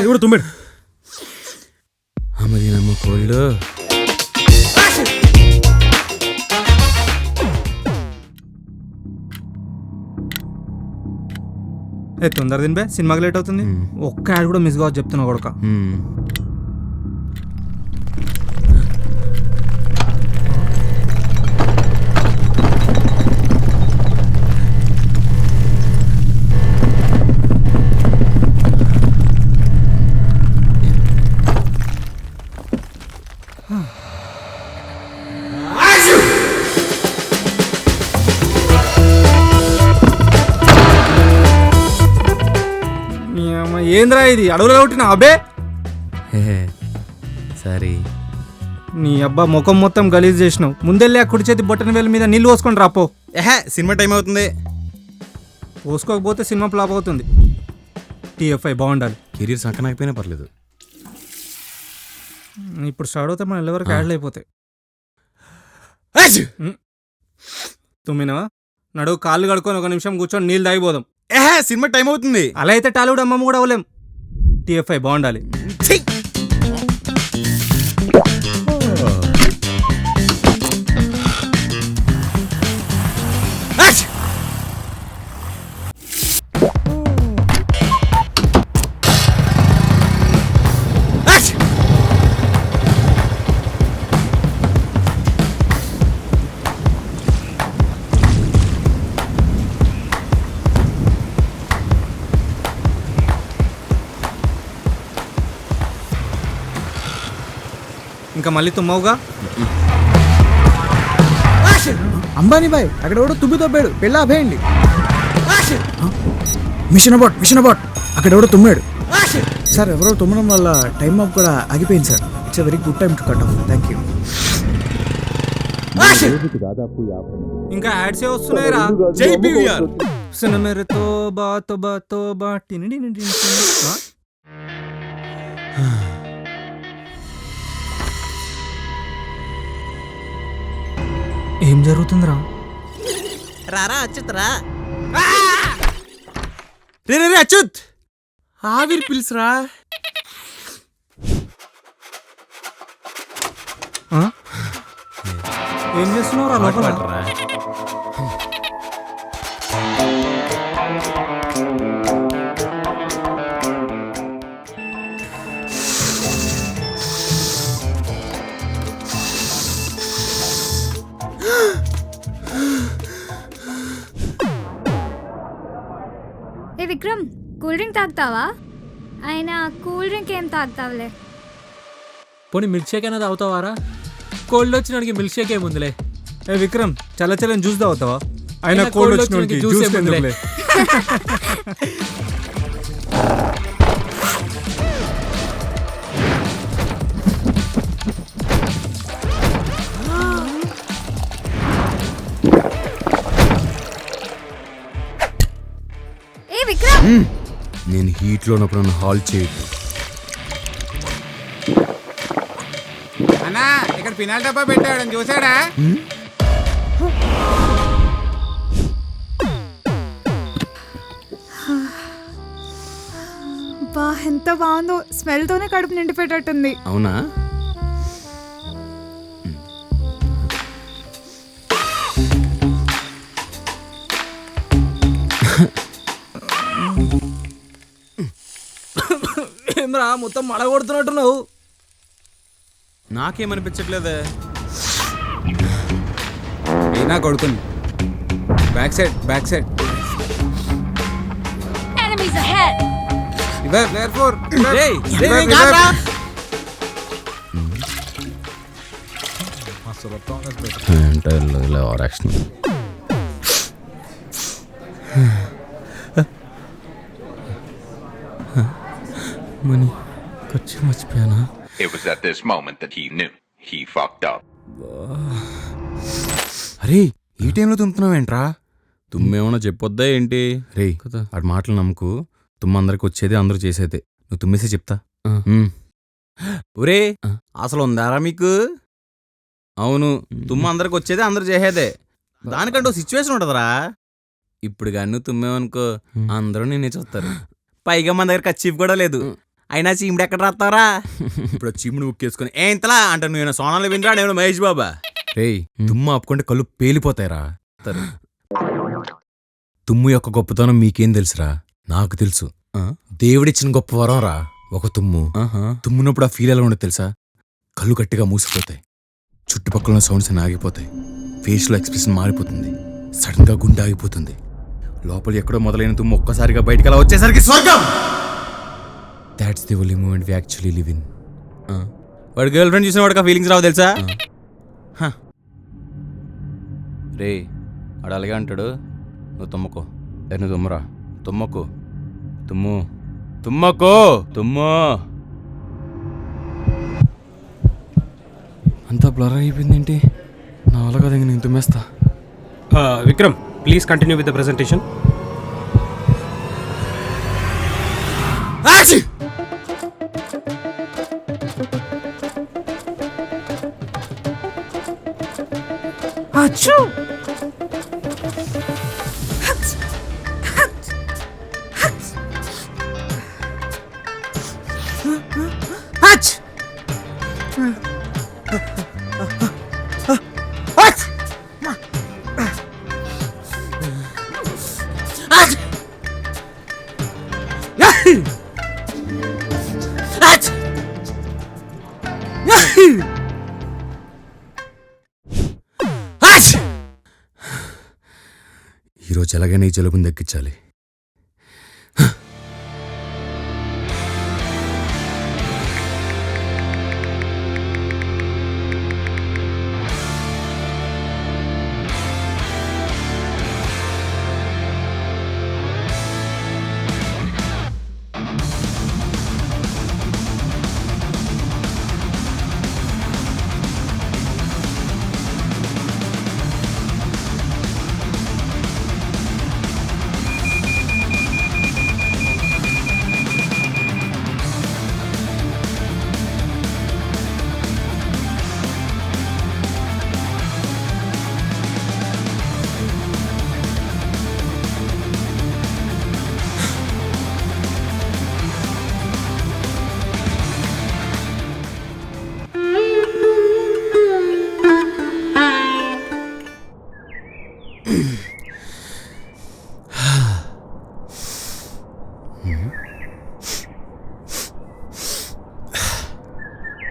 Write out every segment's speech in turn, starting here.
ఎవడు తుమ్మాడు? అమ్మది నమ్మ కోళ్ళు. తొందర తినిపే, సినిమాకి లేట్ అవుతుంది. ఒక్క యాడ్ కూడా మిస్ కావచ్చు చెప్తున్నా కొడుక. ఏంద్రా ఇది, అడవులో కొట్టిన అబే? సరే నీ అబ్బా ముఖం మొత్తం గలీజ్ చేసినావు. ముందెళ్ళి ఆ కుడి చేతి బొట్టన వేల మీద నీళ్ళు పోసుకొని రాపో. సినిమా టైం అవుతుంది. పోసుకోకపోతే సినిమా ఫ్లాప్ అవుతుంది. TFI బాగుండాలి. కెరీర్ సంకనాకపోయినా పర్లేదు. ఇప్పుడు స్టార్ట్ అవుతే మన ఎవరికి యాడ్లు అయిపోతాయి. తుమ్మినవా? నడువు కాళ్ళు కడుక్కొని 1 నిమిషం కూర్చొని నీళ్ళు తాగిపోదాం. సినిమా టైం అవుతుంది. అలా అయితే టాలీవుడ్ అమ్మమ్మ కూడా అవ్వలేం. TFI బాగుండాలి. ఇంకా మళ్ళీ తుమ్మవుగా. అంబానీ బాయ్ అక్కడ ఎవడో తుమ్మి తోపాడు, పెళ్ళి ఆపేయండి. మిషన్ అబౌట్ అక్కడ ఎవడో తుమ్మాడు సార్. ఎవరో తుమ్మడం వల్ల టైమ్ ఆఫ్ కూడా ఆగిపోయింది sir. It's very good time to cut off. Thank you. ఇంకా యాడ్స్ వస్తున్నాయి రా. జై PVR. సినిమా తోబా తోబా తోబా టిని. ఏం జరుగుతుందిరా? రారా అచ్యుత్ రా. రే అచ్యుత్, ఆవిరి పిలుసురా. ఏం చేస్తున్నావు రా లోపల? ఏ విక్రమ్, కూల్ డ్రింక్ తాగుతావా? అయినా కూల్ డ్రింక్ ఏం తాగుతావులే. పోనీ మిల్క్ షేక్ అయినా తాగుతావారా? కోల్డ్ వచ్చినాడికి మిల్క్ షేక్ ఏముందిలే. ఏ విక్రమ్, చల్ల జ్యూస్ తాగుతావా? అయినా కోల్డ్ వచ్చినాడికి జ్యూస్ ఎందుకులే. ఏ విక్రమ్, నేను హీట్లో ఉన్నప్పుడు నన్ను హాల్ చేయొద్దు. అన్నా ఇక్కడ పినాల్ డబ్బా పెట్టాడు, చూసాడా? బా ఎంత బాగుందో, స్మెల్ తోనే కడుపు నిండిపోయేటట్టుంది. అవునా? ఏమ్రా మొత్తం మడ కొడుతున్నట్టున్నావు. నాకేమనిపించట్లేదే. అయినా కొడుకుని back side enemies ahead. Money ఖర్చు మర్చిపోయానా? It was at this moment that he knew he fucked up. అరే ఈ టైంలో తుమ్ముతున్నావేంట్రా? తుమ్మేమన్నా చెప్పొద్దా ఏంటి? రే కదా ఆడి మాటలు నమ్ముకు. తుమ్మ అందరికి వచ్చేది అందరూ చేసేదే. నువ్వు తుమ్మేసే చెప్తా. ఒరే అసలు ఉందారా మీకు? అవును, తుమ్మ అందరికి వచ్చేదే అందరూ చేసేదే. దానికంటూ సిచ్యువేషన్ ఉంటుందిరా. ఇప్పుడు కానీ నువ్వు తుమ్మేవనుకో అందరూ నిన్నే చూస్తారు. పైగా మన దగ్గర కచ్చీఫ్ కూడా లేదు. అయినా చీముడు ఎక్కడ రాస్తారా? ఇప్పుడు చీముడు ముక్కేసుకుని ఏ ఇంతలా అంటే నువ్వు సోనాలు వినరా? నేను మహేష్ బాబా. రేయ్ తుమ్ము ఆపుకుంటే కళ్ళు పేలిపోతాయిరా. తుమ్ము యొక్క గొప్పతనం మీకేం తెలుసురా? నాకు తెలుసు. దేవుడిచ్చిన గొప్ప వరం రా ఒక తుమ్ము. తుమ్మునప్పుడు ఆ ఫీల్ ఎలా ఉండదు తెలుసా? కళ్ళు గట్టిగా మూసిపోతాయి, చుట్టుపక్కల సౌండ్స్ అన్ని ఆగిపోతాయి, ఫేస్లో ఎక్స్ప్రెషన్ మారిపోతుంది, సడన్ గా గుండె ఆగిపోతుంది. లోపల ఎక్కడో మొదలైన తుమ్ము ఒక్కసారిగా బయటకు అలా వచ్చేసరికి స్వర్గం. That's the only moment we actually live in. వాడు గర్ల్ ఫ్రెండ్ చూసిన వాడికి ఆ ఫీలింగ్స్ రావు తెలుసా? రే వాడు అలాగే అంటాడు. నువ్వు తుమ్మకో. నువ్వు తుమ్మరా. తుమ్మకు. తుమ్ము. తుమ్మకో. తుమ్ము. అంతా బ్లర్ అయిపోయిందేంటి? నా వల్ల కదా నేను తుమ్మేస్తా. Vikram, please continue with the presentation. ఈరోజు ఎలాగైనా ఈ జలుబుని తగ్గించాలి.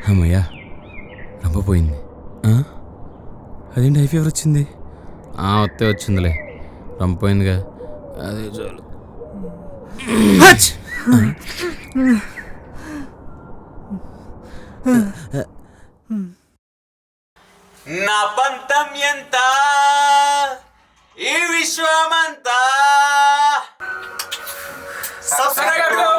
అమ్మయ్యా రంపపోయింది. అదేంటి హై ఫీవర్ వచ్చింది? వస్తే వచ్చిందిలే, రంపపోయిందిగా, అదే చాలు. నా పంతం ఎంత ఈ విశ్వమంతా సబ్స్క్రైబ్